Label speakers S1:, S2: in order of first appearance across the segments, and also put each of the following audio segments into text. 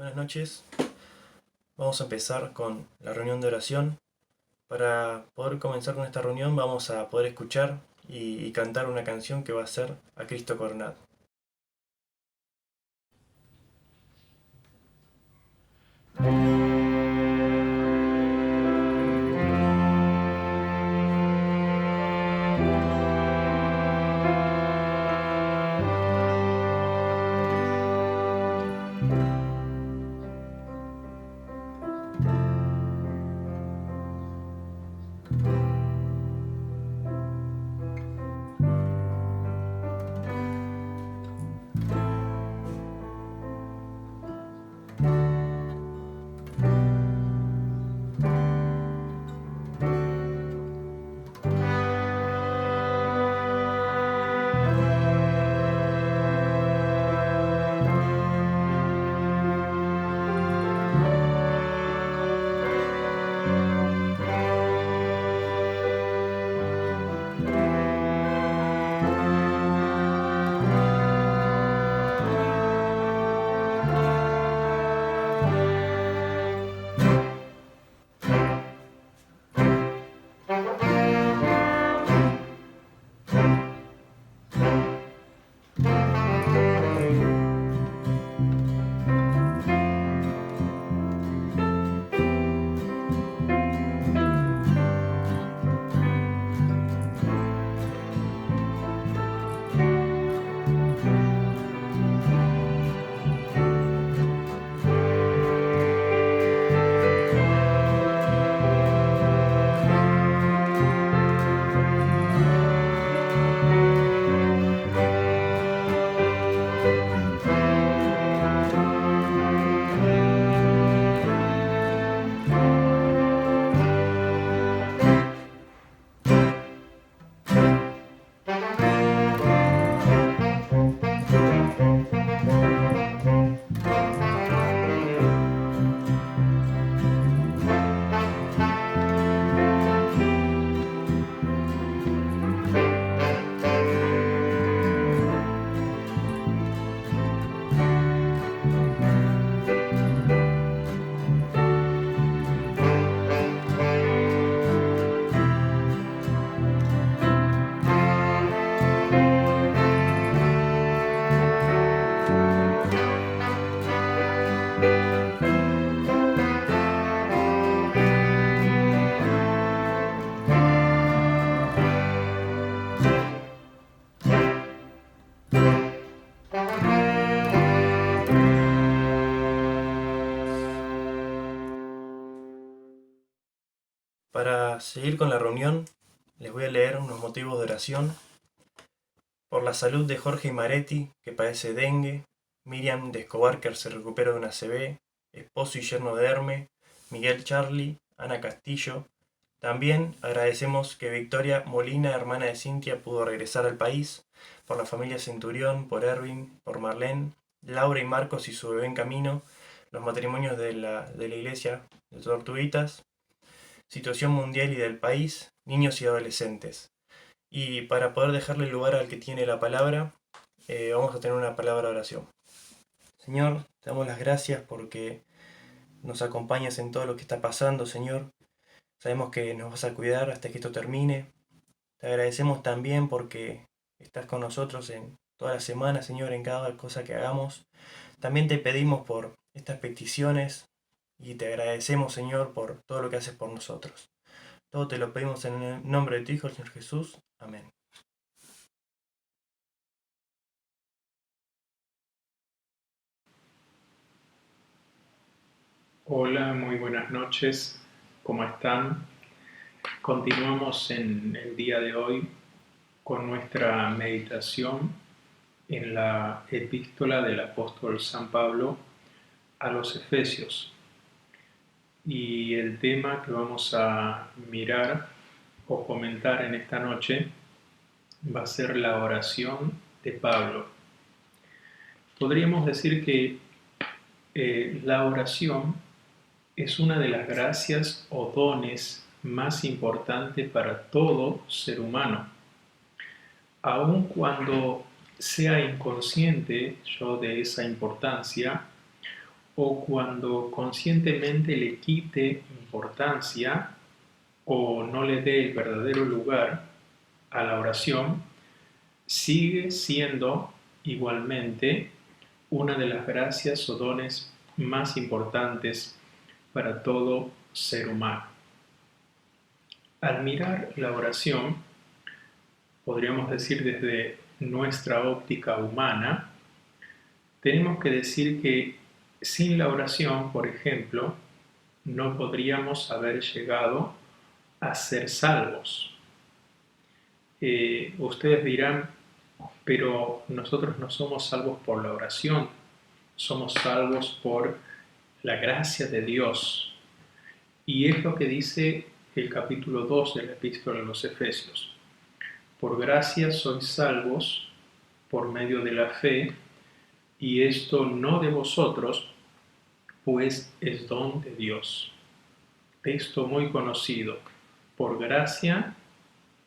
S1: Buenas noches. Vamos a empezar con la reunión de oración. Para poder comenzar con esta reunión vamos a poder escuchar y cantar una canción que va a ser A Cristo Coronado. Para seguir con la reunión, les voy a leer unos motivos de oración. Por la salud de Jorge Maretti, que padece dengue, Miriam de Escobar, que se recupera de una ACV, esposo y yerno de Herme, Miguel Charlie, Ana Castillo. También agradecemos que Victoria Molina, hermana de Cintia, pudo regresar al país, por la familia Centurión, por Erwin, por Marlene, Laura y Marcos y su bebé en camino, los matrimonios de la iglesia de Tortuguitas, situación mundial y del país, niños y adolescentes. Y para poder dejarle lugar al que tiene la palabra, vamos a tener una palabra de oración. Señor, te damos las gracias porque nos acompañas en todo lo que está pasando, Señor. Sabemos que nos vas a cuidar hasta que esto termine. Te agradecemos también porque estás con nosotros en toda la semana, Señor, en cada cosa que hagamos. También te pedimos por estas peticiones y te agradecemos, Señor, por todo lo que haces por nosotros. Todo te lo pedimos en el nombre de tu Hijo, el Señor Jesús. Amén.
S2: Hola, muy buenas noches. ¿Cómo están? Continuamos en el día de hoy con nuestra meditación en la epístola del apóstol San Pablo a los Efesios. Y el tema que vamos a mirar o comentar en esta noche va a ser la oración de Pablo. Podríamos decir que la oración es una de las gracias o dones más importantes para todo ser humano. Aun cuando sea inconsciente yo de esa importancia, o cuando conscientemente le quite importancia o no le dé el verdadero lugar a la oración, sigue siendo igualmente una de las gracias o dones más importantes para todo ser humano. Al mirar la oración, podríamos decir desde nuestra óptica humana, tenemos que decir que sin la oración, por ejemplo, no podríamos haber llegado a ser salvos. Ustedes dirán, pero nosotros no somos salvos por la oración, somos salvos por la gracia de Dios. Y es lo que dice el capítulo 2 de la Epístola a los Efesios. Por gracia sois salvos por medio de la fe, y esto no de vosotros, pues es don de Dios. Texto muy conocido. Por gracia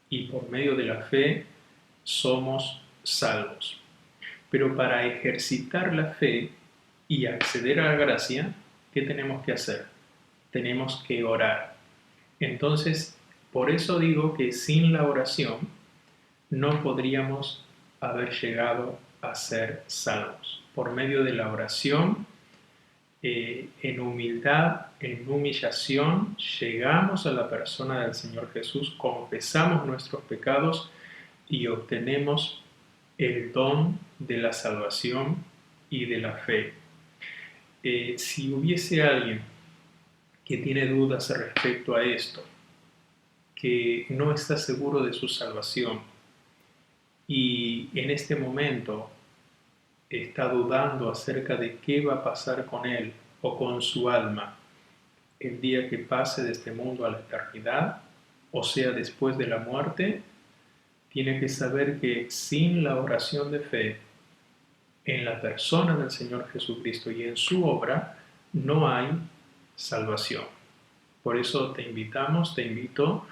S2: y por medio de la fe somos salvos. Pero para ejercitar la fe y acceder a la gracia, ¿qué tenemos que hacer? Tenemos que orar. Entonces, por eso digo que sin la oración no podríamos haber llegado a ser salvos. Por medio de la oración, en humildad, en humillación, llegamos a la persona del Señor Jesús, confesamos nuestros pecados y obtenemos el don de la salvación y de la fe. Si hubiese alguien que tiene dudas respecto a esto, que no está seguro de su salvación y en este momento está dudando acerca de qué va a pasar con él o con su alma el día que pase de este mundo a la eternidad, o sea, después de la muerte, tiene que saber que sin la oración de fe en la persona del Señor Jesucristo y en su obra, no hay salvación. Por eso te invito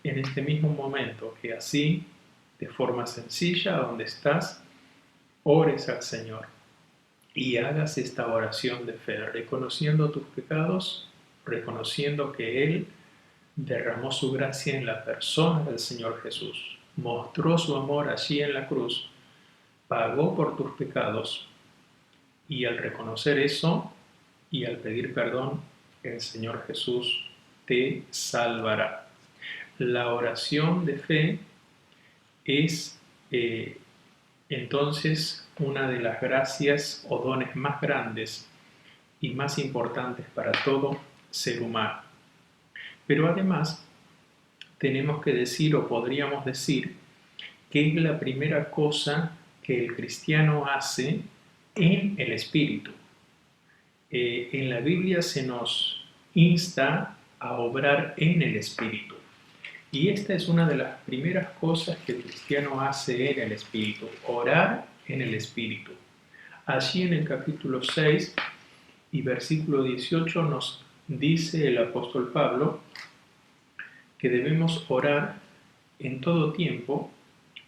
S2: en este mismo momento que así, de forma sencilla, donde estás, ores al Señor y hagas esta oración de fe, reconociendo tus pecados, reconociendo que Él derramó su gracia en la persona del Señor Jesús, mostró su amor allí en la cruz, pagó por tus pecados, y al reconocer eso y al pedir perdón, el Señor Jesús te salvará. La oración de fe es entonces una de las gracias o dones más grandes y más importantes para todo ser humano. Pero además tenemos que decir, o podríamos decir, que es la primera cosa que el cristiano hace en el Espíritu. En la Biblia se nos insta a obrar en el Espíritu. Y esta es una de las primeras cosas que el cristiano hace en el Espíritu, orar en el Espíritu. Allí en el capítulo 6 y versículo 18 nos dice el apóstol Pablo que debemos orar en todo tiempo,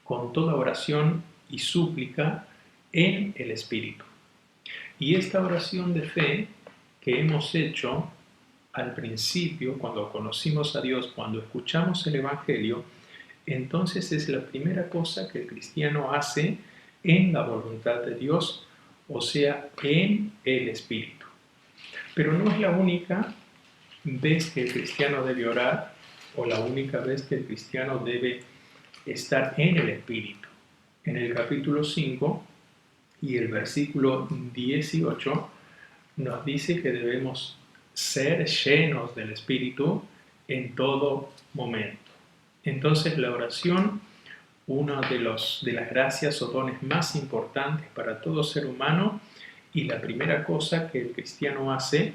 S2: con toda oración y súplica en el Espíritu. Y esta oración de fe que hemos hecho al principio, cuando conocimos a Dios, cuando escuchamos el Evangelio, entonces es la primera cosa que el cristiano hace en la voluntad de Dios, o sea, en el Espíritu. Pero no es la única vez que el cristiano debe orar, o la única vez que el cristiano debe estar en el Espíritu. En el capítulo 5 y el versículo 18 nos dice que debemos ser llenos del Espíritu en todo momento. Entonces la oración, una de las gracias o dones más importantes para todo ser humano, y la primera cosa que el cristiano hace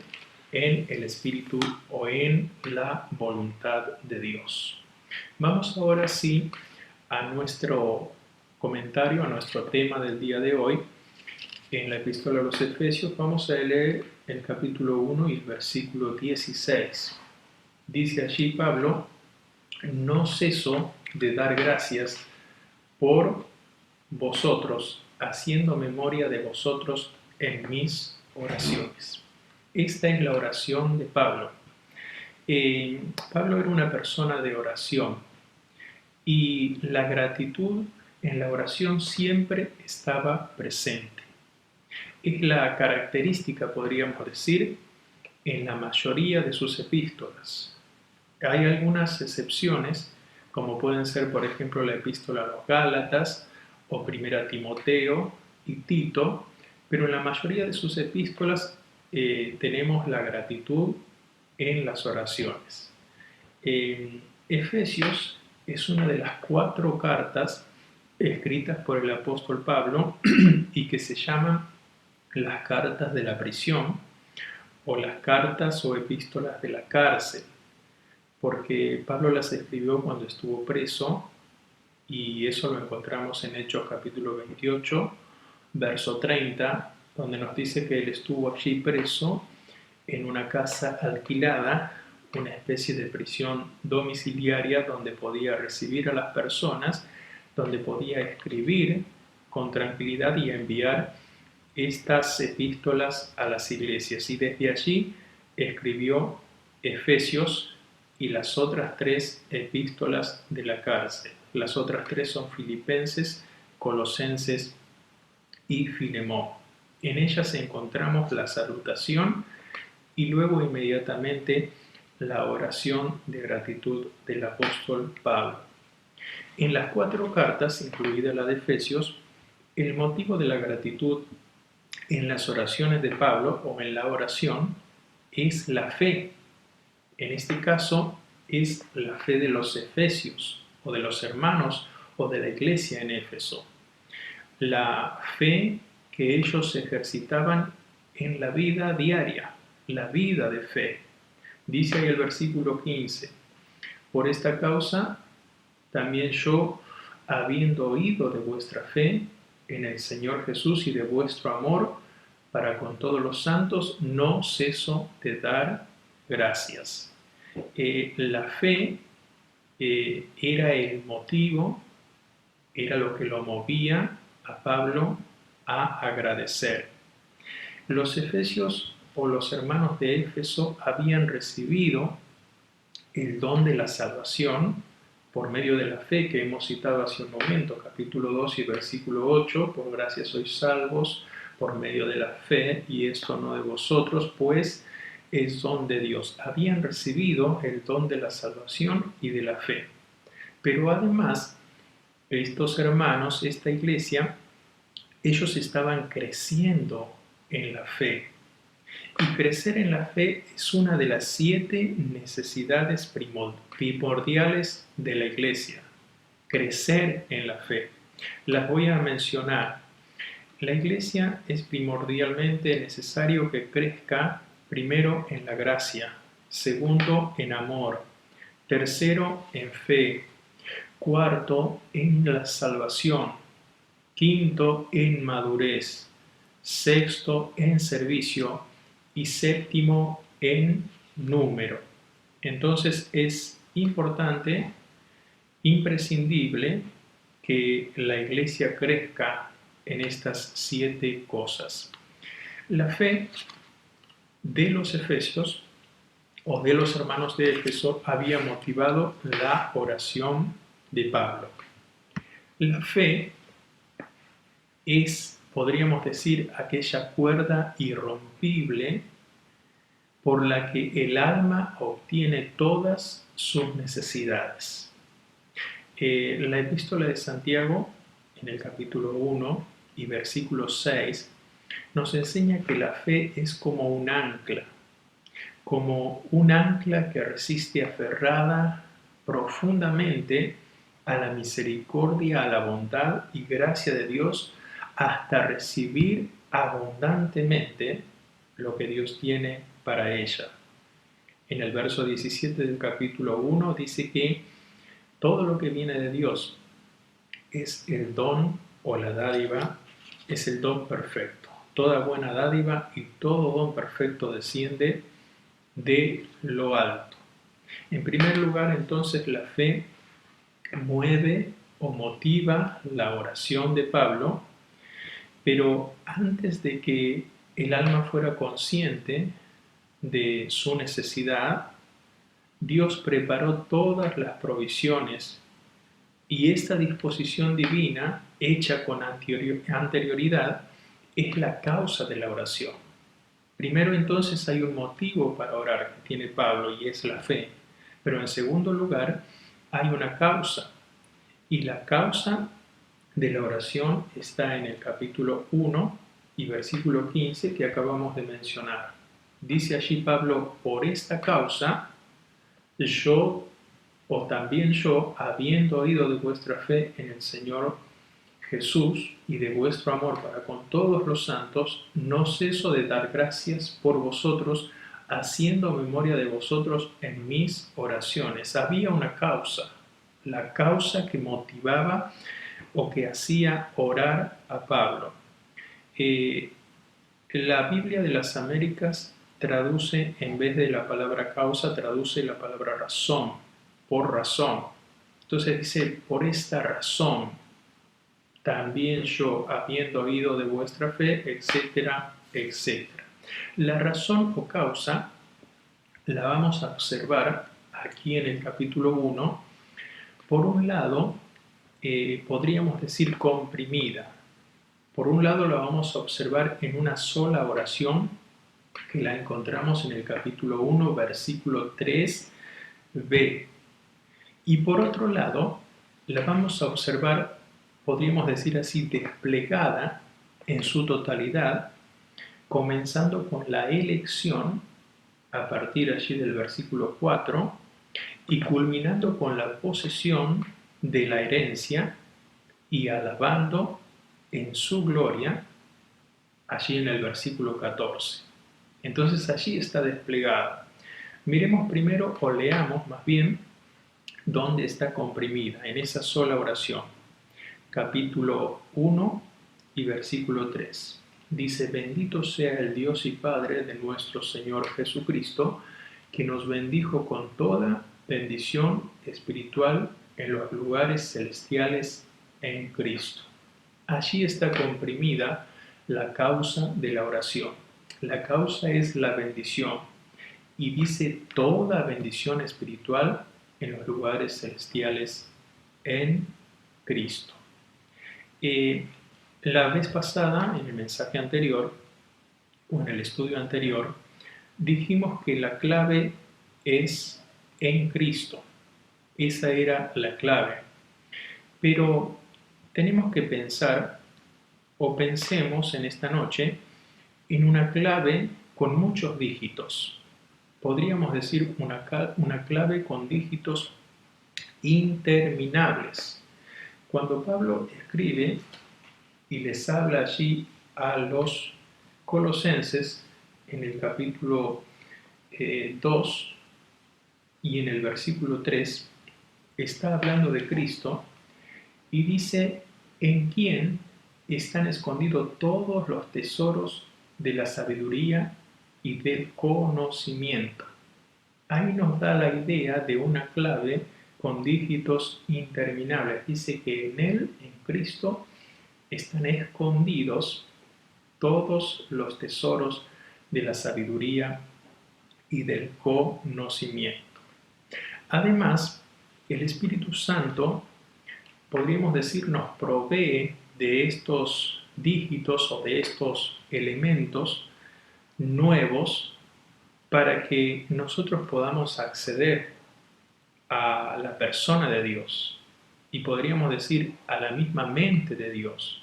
S2: en el Espíritu o en la voluntad de Dios. Vamos ahora sí a nuestro comentario, a nuestro tema del día de hoy. En la Epístola a los Efesios vamos a leer el capítulo 1 y el versículo 16. Dice allí Pablo: no ceso de dar gracias por vosotros, haciendo memoria de vosotros en mis oraciones. Esta es la oración de Pablo. Pablo era una persona de oración y la gratitud en la oración siempre estaba presente. Es la característica, podríamos decir, en la mayoría de sus epístolas. Hay algunas excepciones, como pueden ser, por ejemplo, la epístola a los Gálatas o primera Timoteo y Tito, pero en la mayoría de sus epístolas tenemos la gratitud en las oraciones. Efesios es una de las 4 cartas escritas por el apóstol Pablo y que se llaman las cartas de la prisión o las cartas o epístolas de la cárcel, porque Pablo las escribió cuando estuvo preso y eso lo encontramos en Hechos capítulo 28, verso 30, donde nos dice que él estuvo allí preso en una casa alquilada, una especie de prisión domiciliaria donde podía recibir a las personas, donde podía escribir con tranquilidad y enviar estas epístolas a las iglesias. Y desde allí escribió Efesios y las otras 3 epístolas de la cárcel. Las otras 3 son Filipenses, Colosenses y Filemón. En ellas encontramos la salutación y luego inmediatamente la oración de gratitud del apóstol Pablo. En las 4 cartas, incluida la de Efesios, el motivo de la gratitud en las oraciones de Pablo o en la oración es la fe. En este caso es la fe de los efesios o de los hermanos o de la iglesia en Éfeso. La fe que ellos ejercitaban en la vida diaria, la vida de fe. Dice ahí el versículo 15, por esta causa también yo, habiendo oído de vuestra fe en el Señor Jesús y de vuestro amor para con todos los santos, no ceso de dar gracias. La fe era el motivo, era lo que lo movía a Pablo a agradecer. Los efesios o los hermanos de Éfeso habían recibido el don de la salvación por medio de la fe que hemos citado hace un momento, capítulo 2 y versículo 8, por gracia sois salvos por medio de la fe, y esto no de vosotros, pues es don de Dios. Habían recibido el don de la salvación y de la fe. Pero además, estos hermanos, esta iglesia, ellos estaban creciendo en la fe. Y crecer en la fe es una de las 7 necesidades primordiales de la iglesia. Crecer en la fe. Las voy a mencionar. La iglesia es primordialmente necesario que crezca primero en la gracia, segundo en amor, tercero en fe, cuarto en la salvación, quinto en madurez, sexto en servicio y séptimo en número. Entonces es importante, imprescindible, que la iglesia crezca en estas 7 cosas. La fe de los efesios o de los hermanos de Éfeso había motivado la oración de Pablo. La fe es, podríamos decir, aquella cuerda irrompible por la que el alma obtiene todas sus necesidades. La epístola de Santiago, en el capítulo 1 y versículo 6, nos enseña que la fe es como un ancla que resiste aferrada profundamente a la misericordia, a la bondad y gracia de Dios hasta recibir abundantemente lo que Dios tiene para ella. En el verso 17 del capítulo 1 dice que todo lo que viene de Dios es el don o la dádiva, es el don perfecto. Toda buena dádiva y todo don perfecto desciende de lo alto. En primer lugar, entonces, la fe mueve o motiva la oración de Pablo, pero antes de que el alma fuera consciente de su necesidad, Dios preparó todas las provisiones y esta disposición divina, hecha con anterioridad, es la causa de la oración. Primero entonces hay un motivo para orar que tiene Pablo y es la fe, pero en segundo lugar hay una causa y la causa de la oración está en el capítulo 1 y versículo 15 que acabamos de mencionar. Dice allí Pablo: por esta causa yo, o también yo, habiendo oído de vuestra fe en el Señor Jesús y de vuestro amor para con todos los santos, no ceso de dar gracias por vosotros, haciendo memoria de vosotros en mis oraciones. Había una causa, la causa que motivaba o que hacía orar a Pablo. La Biblia de las Américas traduce, en vez de la palabra causa, traduce la palabra razón, por razón. Entonces dice: por esta razón, también yo, habiendo oído de vuestra fe, etcétera, etcétera. La razón o causa la vamos a observar aquí en el capítulo 1. Por un lado, podríamos decir comprimida. Por un lado la vamos a observar en una sola oración, que la encontramos en el capítulo 1, versículo 3b. Y por otro lado, la vamos a observar, podríamos decir así, desplegada en su totalidad, comenzando con la elección, a partir allí del versículo 4, y culminando con la posesión de la herencia y alabando en su gloria, allí en el versículo 14. Entonces allí está desplegada. Miremos primero, o leamos más bien, dónde está comprimida, en esa sola oración. Capítulo 1 y versículo 3. Dice: bendito sea el Dios y Padre de nuestro Señor Jesucristo, que nos bendijo con toda bendición espiritual en los lugares celestiales en Cristo. Allí está comprimida la causa de la oración. La causa es la bendición y dice toda bendición espiritual en los lugares celestiales en Cristo. La vez pasada, en el mensaje anterior, o en el estudio anterior, dijimos que la clave es en Cristo. Esa era la clave. Pero tenemos que pensar, o pensemos en esta noche, en una clave con muchos dígitos. Podríamos decir una clave con dígitos interminables. Cuando Pablo escribe y les habla allí a los colosenses en el capítulo 2 y en el versículo 3, está hablando de Cristo y dice: en quien están escondidos todos los tesoros de la sabiduría y del conocimiento. Ahí nos da la idea de una clave con dígitos interminables. Dice que en Él, en Cristo, están escondidos todos los tesoros de la sabiduría y del conocimiento. Además, el Espíritu Santo, podríamos decir, nos provee de estos dígitos o de estos elementos nuevos para que nosotros podamos acceder a la persona de Dios y podríamos decir a la misma mente de Dios.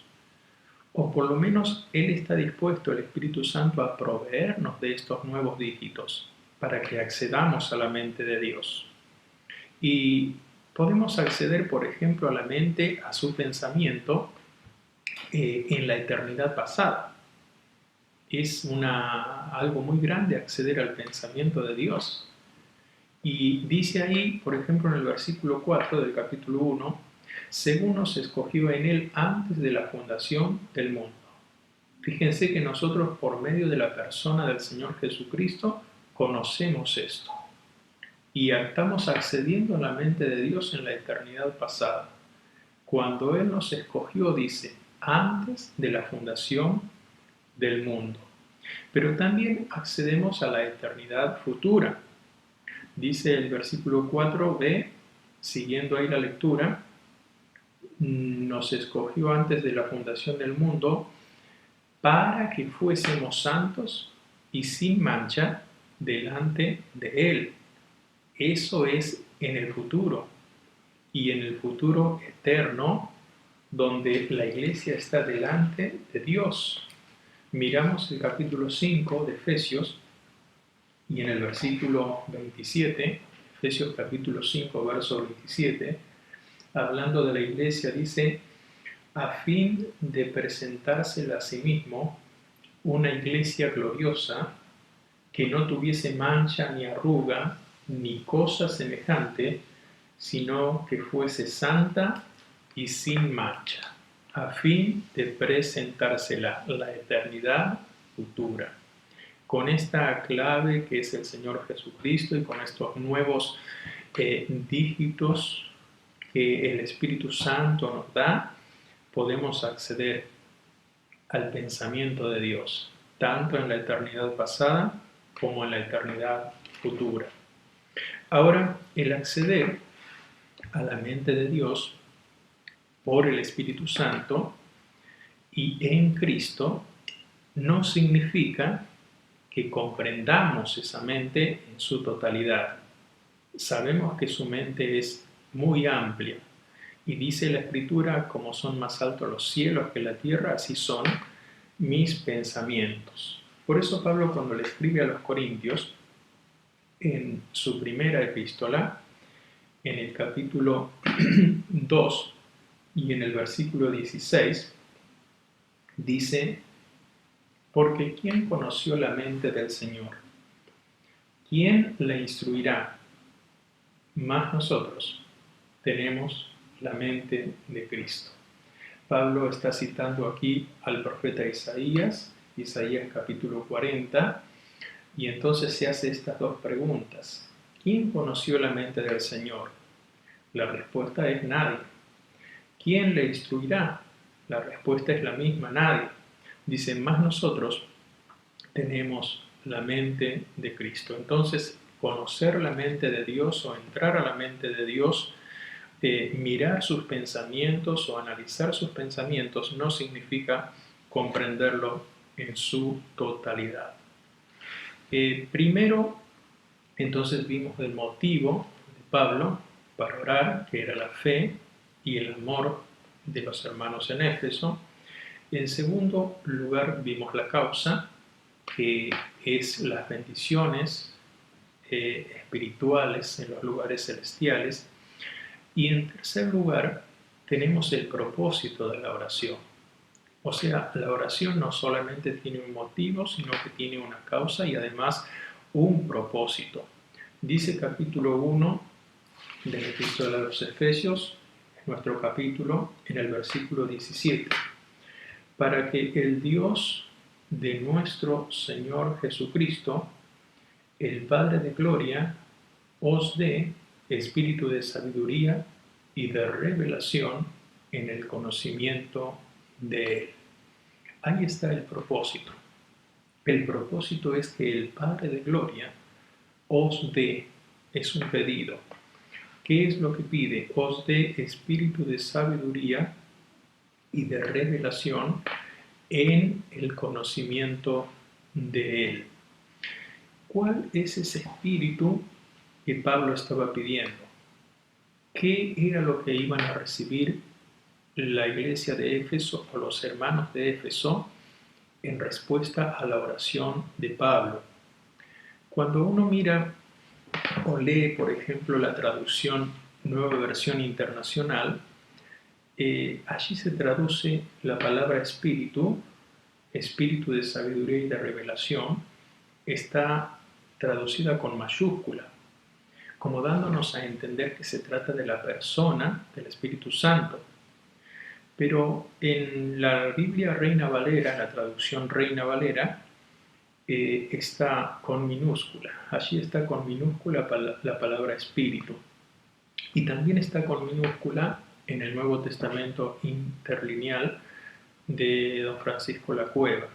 S2: O por lo menos Él está dispuesto, el Espíritu Santo, a proveernos de estos nuevos dígitos para que accedamos a la mente de Dios. Y podemos acceder, por ejemplo, a la mente, a su pensamiento en la eternidad pasada. Es algo muy grande acceder al pensamiento de Dios. Y dice ahí, por ejemplo, en el versículo 4 del capítulo 1, según nos escogió en Él antes de la fundación del mundo. Fíjense que nosotros, por medio de la persona del Señor Jesucristo, conocemos esto. Y estamos accediendo a la mente de Dios en la eternidad pasada. Cuando Él nos escogió, dice, antes de la fundación del mundo. pero también accedemos a la eternidad futura. Dice el versículo 4b, siguiendo ahí la lectura, nos escogió antes de la fundación del mundo para que fuésemos santos y sin mancha delante de Él. Eso es en el futuro, y en el futuro eterno, donde la iglesia está delante de Dios. Miramos el capítulo 5 de Efesios, y en el versículo 27, Efesios capítulo 5, verso 27, hablando de la iglesia, dice: a fin de presentársela a sí mismo una iglesia gloriosa, que no tuviese mancha ni arruga ni cosa semejante, sino que fuese santa y sin mancha, a fin de presentársela la eternidad futura. Con esta clave que es el Señor Jesucristo y con estos nuevos dígitos que el Espíritu Santo nos da, podemos acceder al pensamiento de Dios, tanto en la eternidad pasada como en la eternidad futura. Ahora, el acceder a la mente de Dios por el Espíritu Santo y en Cristo no significa que comprendamos esa mente en su totalidad. Sabemos que su mente es muy amplia, y dice la Escritura: como son más altos los cielos que la tierra, así son mis pensamientos. Por eso Pablo, cuando le escribe a los Corintios, en su primera epístola, en el capítulo 2 y en el versículo 16, dice: porque ¿quién conoció la mente del Señor? ¿Quién la instruirá? Mas nosotros tenemos la mente de Cristo. Pablo está citando aquí al profeta Isaías, Isaías capítulo 40, y entonces se hace estas dos preguntas. ¿Quién conoció la mente del Señor? La respuesta es nadie. ¿Quién le instruirá? La respuesta es la misma, nadie. Dice: más nosotros tenemos la mente de Cristo. Entonces, conocer la mente de Dios o entrar a la mente de Dios, mirar sus pensamientos o analizar sus pensamientos, no significa comprenderlo en su totalidad. Primero, entonces vimos el motivo de Pablo para orar, que era la fe y el amor de los hermanos en Éfeso. En segundo lugar, vimos la causa, que es las bendiciones espirituales en los lugares celestiales. Y en tercer lugar, tenemos el propósito de la oración. O sea, la oración no solamente tiene un motivo, sino que tiene una causa y además un propósito. Dice capítulo 1 de la Epístola de los Efesios, nuestro capítulo, en el versículo 17: para que el Dios de nuestro Señor Jesucristo, el Padre de gloria, os dé espíritu de sabiduría y de revelación en el conocimiento de Él. Ahí está el propósito. El propósito es que el Padre de gloria os dé, es un pedido. ¿Qué es lo que pide? Os dé espíritu de sabiduría y de revelación en el conocimiento de Él. ¿Cuál es ese espíritu que Pablo estaba pidiendo? ¿Qué era lo que iban a recibir la iglesia de Éfeso o los hermanos de Éfeso en respuesta a la oración de Pablo? Cuando uno mira o lee, por ejemplo, la traducción Nueva Versión Internacional, allí se traduce la palabra espíritu, espíritu de sabiduría y de revelación, está traducida con mayúscula, como dándonos a entender que se trata de la persona del Espíritu Santo. Pero en la Biblia Reina Valera, la traducción Reina Valera, está con minúscula. Allí está con minúscula la palabra espíritu. Y también está con minúscula en el Nuevo Testamento interlineal de don Francisco La Cueva.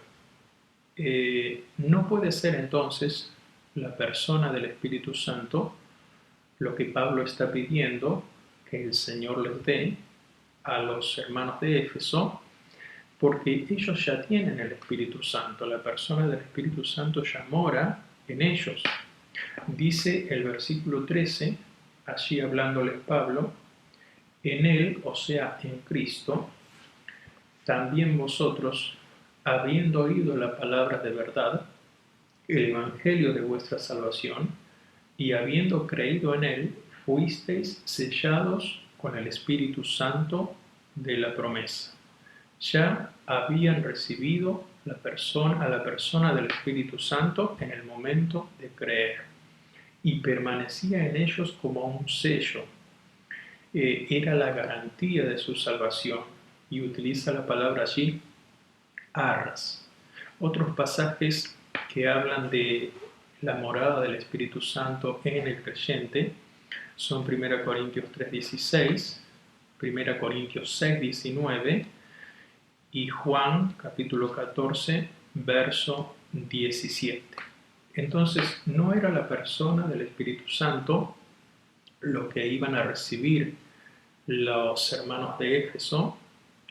S2: No puede ser entonces la persona del Espíritu Santo lo que Pablo está pidiendo que el Señor les dé a los hermanos de Éfeso, porque ellos ya tienen el Espíritu Santo, la persona del Espíritu Santo ya mora en ellos. Dice el versículo 13, allí hablándoles Pablo, en él, o sea, en Cristo, también vosotros, habiendo oído la palabra de verdad, el evangelio de vuestra salvación, y habiendo creído en él, fuisteis sellados con el Espíritu Santo de la promesa. Ya habían recibido a la persona del Espíritu Santo en el momento de creer, y permanecía en ellos como un sello. Era la garantía de su salvación, y utiliza la palabra allí, arras. Otros pasajes que hablan de la morada del Espíritu Santo en el creyente son 1 Corintios 3:16, 1 Corintios 6:19 y Juan capítulo 14, verso 17. Entonces, no era la persona del Espíritu Santo lo que iban a recibir los hermanos de Éfeso,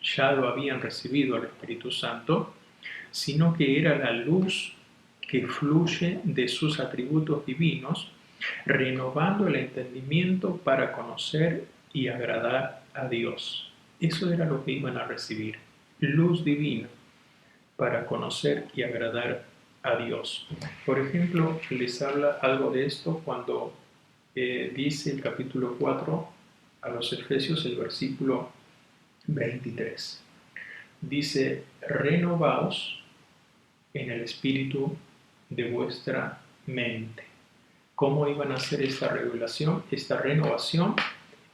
S2: ya lo habían recibido el Espíritu Santo, sino que era la luz que fluye de sus atributos divinos, renovando el entendimiento para conocer y agradar a Dios. Eso era lo que iban a recibir, luz divina para conocer y agradar a Dios. Por ejemplo, les habla algo de esto cuando dice el capítulo 4 a los Efesios, el versículo 23. Dice, renovaos en el espíritu de vuestra mente. ¿Cómo iban a hacer esta revelación, esta renovación?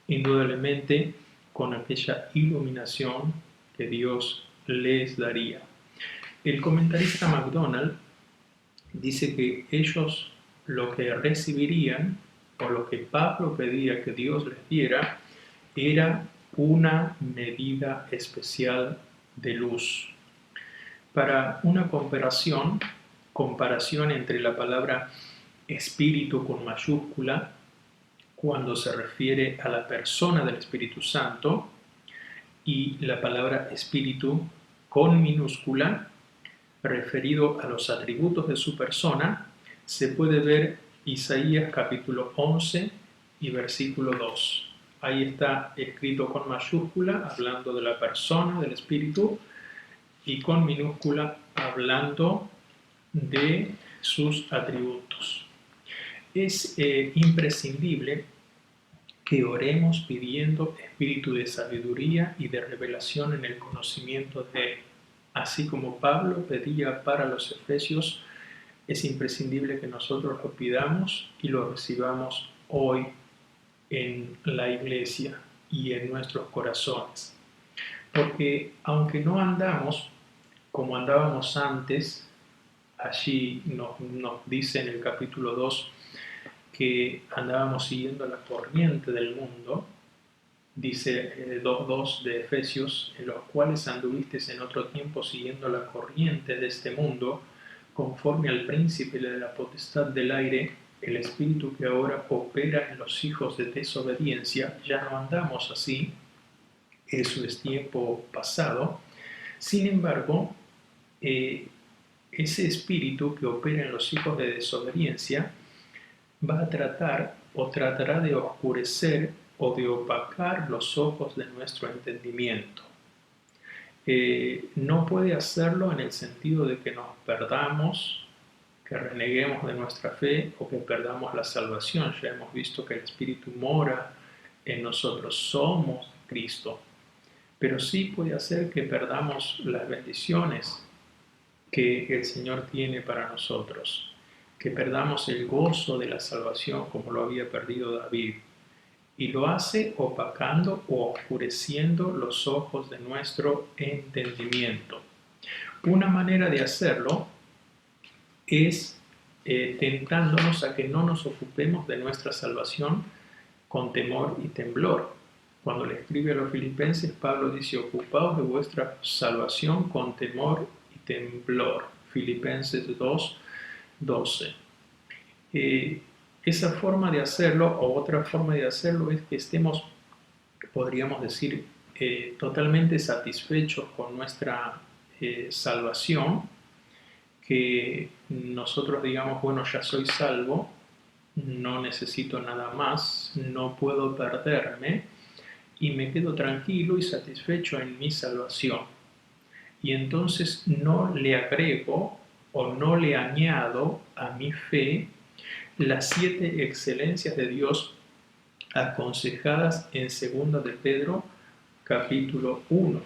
S2: Indudablemente con aquella iluminación que Dios les daría. El comentarista MacDonald dice que ellos lo que recibirían, o lo que Pablo pedía que Dios les diera, era una medida especial de luz. Para una comparación entre la palabra espíritu con mayúscula, cuando se refiere a la persona del Espíritu Santo, y la palabra espíritu con minúscula, referido a los atributos de su persona, se puede ver Isaías capítulo 11 y versículo 2. Ahí está escrito con mayúscula, hablando de la persona del Espíritu, y con minúscula, hablando de sus atributos. Es imprescindible que oremos pidiendo espíritu de sabiduría y de revelación en el conocimiento de Él. Así como Pablo pedía para los Efesios, es imprescindible que nosotros lo pidamos y lo recibamos hoy en la iglesia y en nuestros corazones. Porque aunque no andamos como andábamos antes, allí nos dice en el capítulo 2 que andábamos siguiendo la corriente del mundo, dice 2.2 de Efesios, en los cuales anduvisteis en otro tiempo siguiendo la corriente de este mundo, conforme al príncipe de la potestad del aire, el espíritu que ahora opera en los hijos de desobediencia. Ya no andamos así, eso es tiempo pasado. Sin embargo, ese espíritu que opera en los hijos de desobediencia va a tratar o tratará de oscurecer o de opacar los ojos de nuestro entendimiento. No puede hacerlo en el sentido de que nos perdamos, que reneguemos de nuestra fe o que perdamos la salvación. Ya hemos visto que el Espíritu mora en nosotros, somos Cristo. Pero sí puede hacer que perdamos las bendiciones que el Señor tiene para nosotros, que perdamos el gozo de la salvación como lo había perdido David, y lo hace opacando o oscureciendo los ojos de nuestro entendimiento. Una manera de hacerlo es tentándonos a que no nos ocupemos de nuestra salvación con temor y temblor. Cuando le escribe a los filipenses, Pablo dice, ocupaos de vuestra salvación con temor y temblor. Filipenses 2:12. Esa forma de hacerlo, o otra forma de hacerlo, es que estemos, podríamos decir, totalmente satisfechos con nuestra salvación, que nosotros digamos, bueno, ya soy salvo, no necesito nada más, no puedo perderme, y me quedo tranquilo y satisfecho en mi salvación. Y entonces no le agrego o no le añado a mi fe las 7 excelencias de Dios aconsejadas en 2 de Pedro capítulo 1.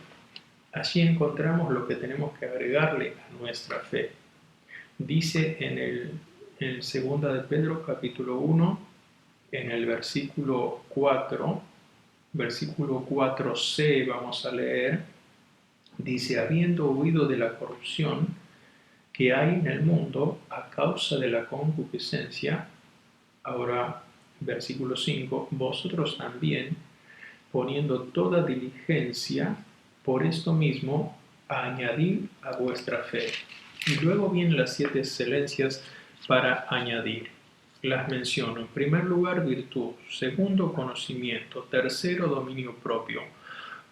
S2: Allí encontramos lo que tenemos que agregarle a nuestra fe. Dice en 2 de Pedro capítulo 1, en el versículo 4, versículo 4c vamos a leer, dice: habiendo huido de la corrupción que hay en el mundo a causa de la concupiscencia, ahora versículo 5, vosotros también, poniendo toda diligencia, por esto mismo, añadid a vuestra fe. Y luego vienen las 7 excelencias para añadir. Las menciono. En primer lugar, virtud. Segundo, conocimiento. Tercero, dominio propio.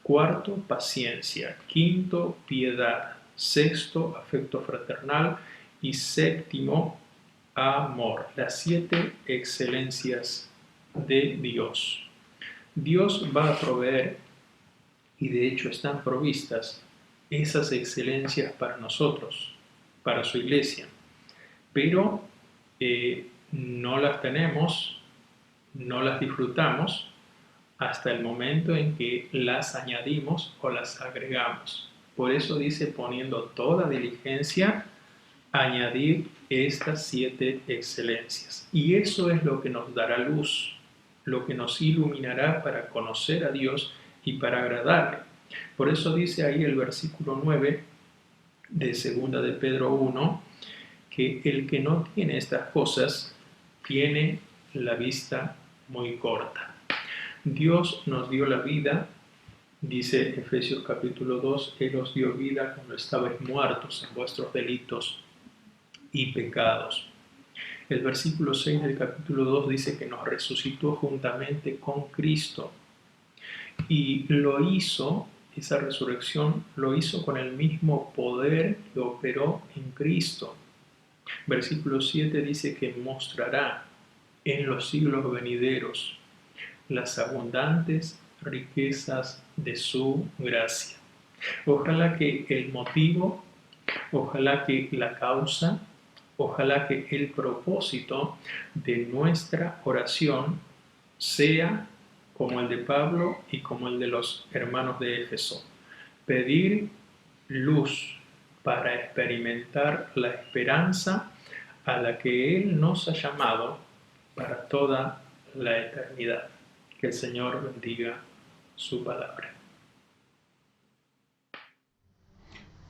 S2: Cuarto, paciencia. Quinto, piedad. Sexto, afecto fraternal. Y séptimo, amor. Las 7 excelencias de Dios. Dios va a proveer, y de hecho están provistas, esas excelencias para nosotros, para su iglesia. Pero no las tenemos, no las disfrutamos hasta el momento en que las añadimos o las agregamos. Por eso dice, poniendo toda diligencia, añadir estas 7 excelencias. Y eso es lo que nos dará luz, lo que nos iluminará para conocer a Dios y para agradarle. Por eso dice ahí el versículo 9 de 2 de Pedro 1, que el que no tiene estas cosas tiene la vista muy corta. Dios nos dio la vida, dice Efesios capítulo 2, Él os dio vida cuando estabais muertos en vuestros delitos y pecados. El versículo 6 del capítulo 2 dice que nos resucitó juntamente con Cristo, y lo hizo, esa resurrección lo hizo con el mismo poder que operó en Cristo. Versículo 7 dice que mostrará en los siglos venideros las abundantes riquezas de su gracia. Ojalá que el motivo, ojalá que la causa, ojalá que el propósito de nuestra oración sea como el de Pablo y como el de los hermanos de Éfeso: pedir luz para experimentar la esperanza a la que Él nos ha llamado para toda la eternidad. Que el Señor bendiga su palabra.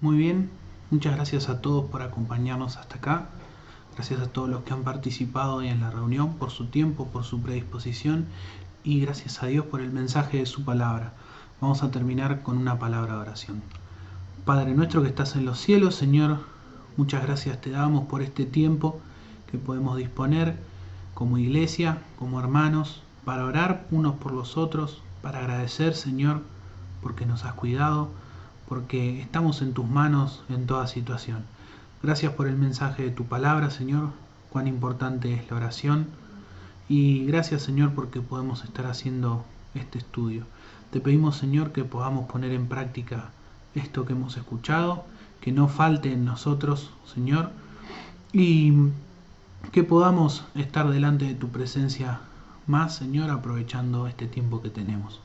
S3: Muy bien, muchas gracias a todos por acompañarnos hasta acá. Gracias a todos los que han participado hoy en la reunión, por su tiempo, por su predisposición, y gracias a Dios por el mensaje de su palabra. Vamos a terminar con una palabra de oración. Padre nuestro que estás en los cielos, Señor, muchas gracias te damos por este tiempo que podemos disponer como iglesia, como hermanos, para orar unos por los otros, para agradecer, Señor, porque nos has cuidado, porque estamos en tus manos en toda situación. Gracias por el mensaje de tu palabra, Señor, cuán importante es la oración. Y gracias, Señor, porque podemos estar haciendo este estudio. Te pedimos, Señor, que podamos poner en práctica esto que hemos escuchado, que no falte en nosotros, Señor, y que podamos estar delante de tu presencia más, Señor, aprovechando este tiempo que tenemos.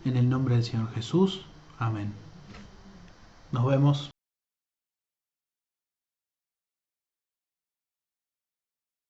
S3: En el nombre del Señor Jesús. Amén. Nos vemos.